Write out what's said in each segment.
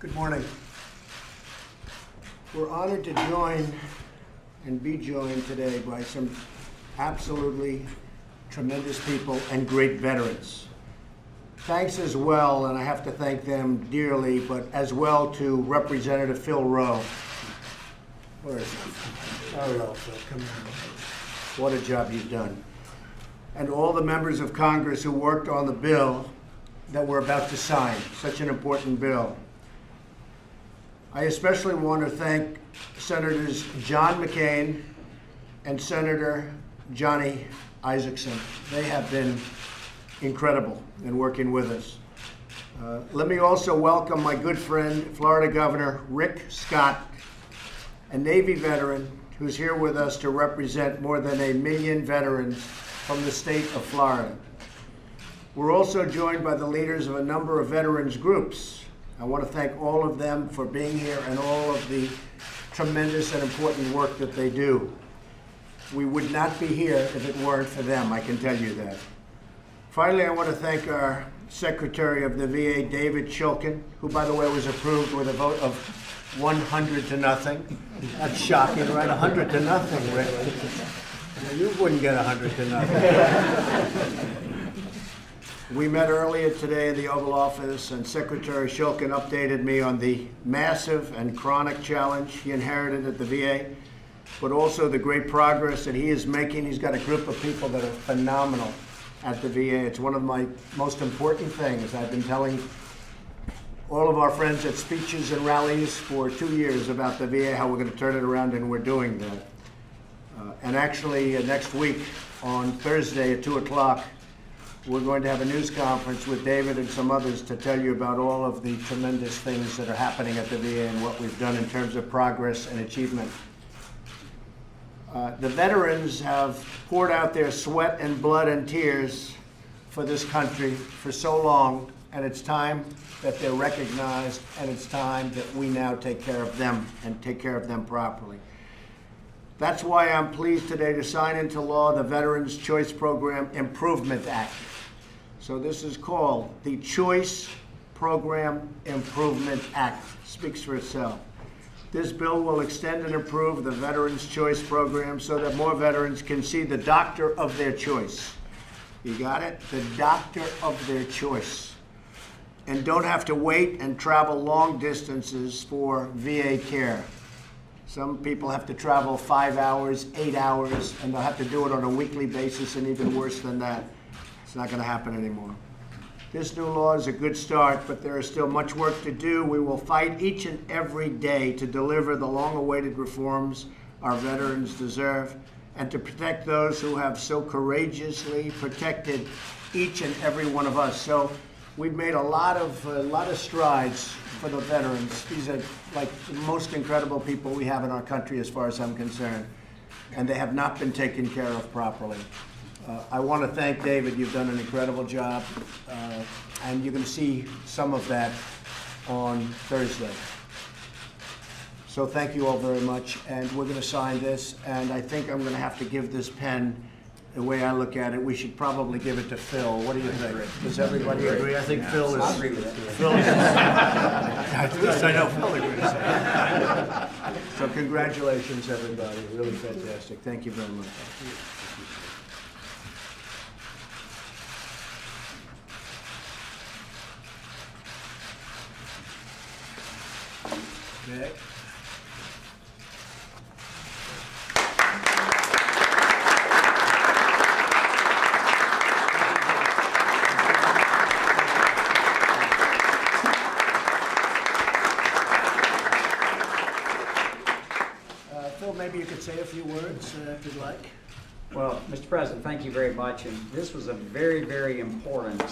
Good morning. We're honored to join and be joined today by some absolutely tremendous people and great veterans. Thanks as well, and I have to thank them dearly, but as well to Representative Phil Rowe. Where is he? Hello, Phil. Come here. What a job you've done. And all the members of Congress who worked on the bill that we're about to sign, such an important bill. I especially want to thank Senators John McCain and Senator Johnny Isakson. They have been incredible in working with us. Let me also welcome my good friend, Florida Governor Rick Scott, a Navy veteran who's here with us to represent more than 1 million veterans from the state of Florida. We're also joined by the leaders of a number of veterans groups. I want to thank all of them for being here and all of the tremendous and important work that they do. We would not be here if it weren't for them, I can tell you that. Finally, I want to thank our Secretary of the VA, David Shulkin, who, by the way, was approved with a vote of 100 to nothing. That's shocking, right? 100 to nothing, Rick. You wouldn't get 100 to nothing. We met earlier today in the Oval Office, and Secretary Shulkin updated me on the massive and chronic challenge he inherited at the VA, but also the great progress that he is making. He's got a group of people that are phenomenal at the VA. It's one of my most important things. I've been telling all of our friends at speeches and rallies for 2 years about the VA, how we're going to turn it around, and we're doing that. And actually, next week on Thursday at 2 o'clock, we're going to have a news conference with David and some others to tell you about all of the tremendous things that are happening at the VA and what we've done in terms of progress and achievement. The veterans have poured out their sweat and blood and tears for this country for so long, and it's time that they're recognized, and it's time that we now take care of them and take care of them properly. That's why I'm pleased today to sign into law the Veterans Choice Program Improvement Act. So this is called the Choice Program Improvement Act. Speaks for itself. This bill will extend and improve the Veterans Choice Program so that more veterans can see the doctor of their choice. You got it? The doctor of their choice. And don't have to wait and travel long distances for VA care. Some people have to travel 5 hours, 8 hours, and they'll have to do it on a weekly basis, and even worse than that. It's not going to happen anymore. This new law is a good start, but there is still much work to do. We will fight each and every day to deliver the long-awaited reforms our veterans deserve and to protect those who have so courageously protected each and every one of us. So we've made a lot of strides for the veterans. These are like the most incredible people we have in our country as far as I'm concerned, and they have not been taken care of properly. I want to thank David. You've done an incredible job, and you're going to see some of that on Thursday. So thank you all very much, and we're going to sign this, and I think I'm going to have to give this pen. The way I look at it, we should probably give it to Phil. What do you think? Does everybody agree? I think Phil is. I agree with that. Phil is. At least I know Phil agrees. So congratulations, everybody. Really fantastic. Thank you very much. Okay. Maybe you could say a few words if you'd like. Well, Mr. President, thank you very much. And this was a very, very important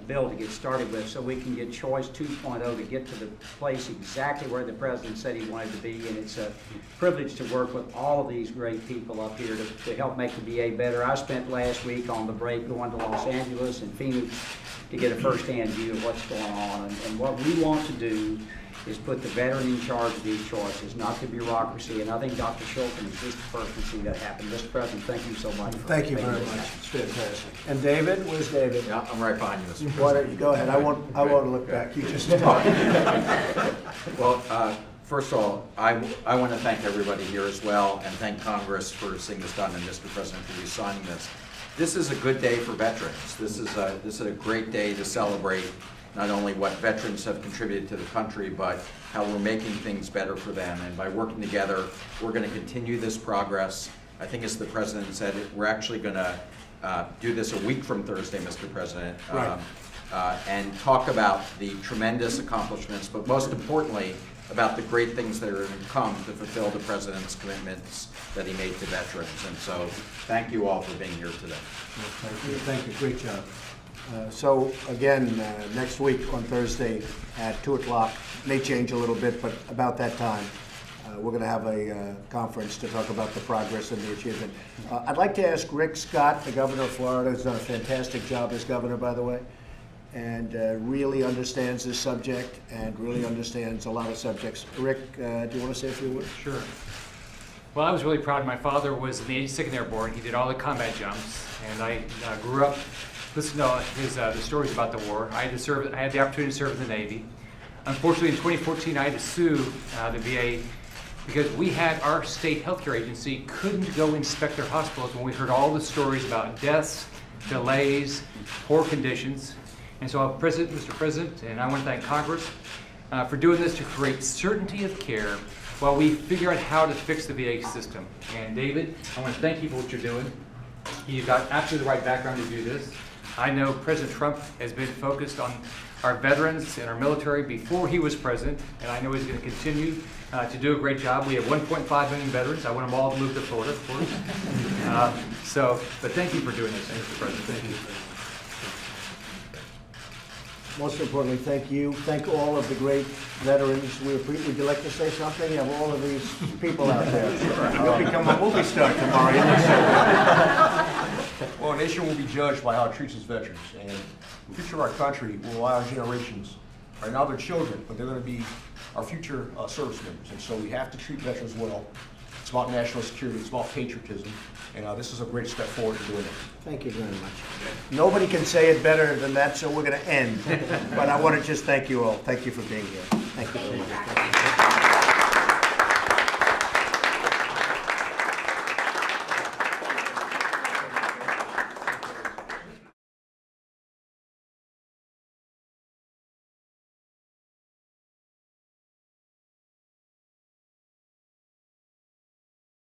bill to get started with so we can get Choice 2.0 to get to the place exactly where the President said he wanted to be. And it's a privilege to work with all of these great people up here to help make the VA better. I spent last week on the break going to Los Angeles and Phoenix to get a first-hand view of what's going on. And what we want to do is put the veteran in charge of these choices, not the bureaucracy. And I think Dr. Shulkin is just the person to see that happen. Mr. President, thank you so much. Thank you very much. It's fantastic. And David, where's David? Yeah, I'm right behind you, Mr. Why President. don't you go ahead? I won't look back. You just talk. Well, first of all, I want to thank everybody here as well, and thank Congress for seeing this done, and Mr. President for re-signing this. This is a good day for veterans. This is a great day to celebrate not only what veterans have contributed to the country, but how we're making things better for them. And by working together, we're going to continue this progress. I think, as the President said, we're actually going to do this a week from Thursday, Mr. President. Right. And talk about the tremendous accomplishments, but most importantly, about the great things that are going to come to fulfill the President's commitments that he made to veterans. And so, thank you all for being here today. Thank you. Thank you. Great job. So again, next week on Thursday at 2 o'clock, may change a little bit, but about that time, we're going to have a conference to talk about the progress and the achievement. I'd like to ask Rick Scott, the governor of Florida, who's done a fantastic job as governor, by the way, and really understands this subject and really understands a lot of subjects. Rick, do you want to say a few words? Sure. Well, I was really proud. My father was in the 82nd Airborne. He did all the combat jumps, and I grew up listening to his the stories about the war. I had the opportunity to serve in the Navy. Unfortunately, in 2014, I had to sue the VA because we had our state healthcare agency couldn't go inspect their hospitals when we heard all the stories about deaths, delays, poor conditions. And so, Mr. President, and I want to thank Congress for doing this to create certainty of care while we figure out how to fix the VA system. And David, I want to thank you for what you're doing. You've got absolutely the right background to do this. I know President Trump has been focused on our veterans and our military before he was president, and I know he's going to continue to do a great job. We have 1.5 million veterans. I want them all to move to Florida, of course. But thank you for doing this, Mr. President. Thank you. Most importantly, thank you. Thank all of the great veterans. Would you like to say something? You have all of these people out there. You'll become a movie star tomorrow. Well, a nation will be judged by how it treats its veterans, and the future of our country will allow our generations. Right now they're children, but they're going to be our future service members, and so we have to treat veterans well. It's about national security, it's about patriotism, and this is a great step forward in doing it. Thank you very much. Nobody can say it better than that, so we're going to end. But I want to just thank you all. Thank you for being here. Thank you very much.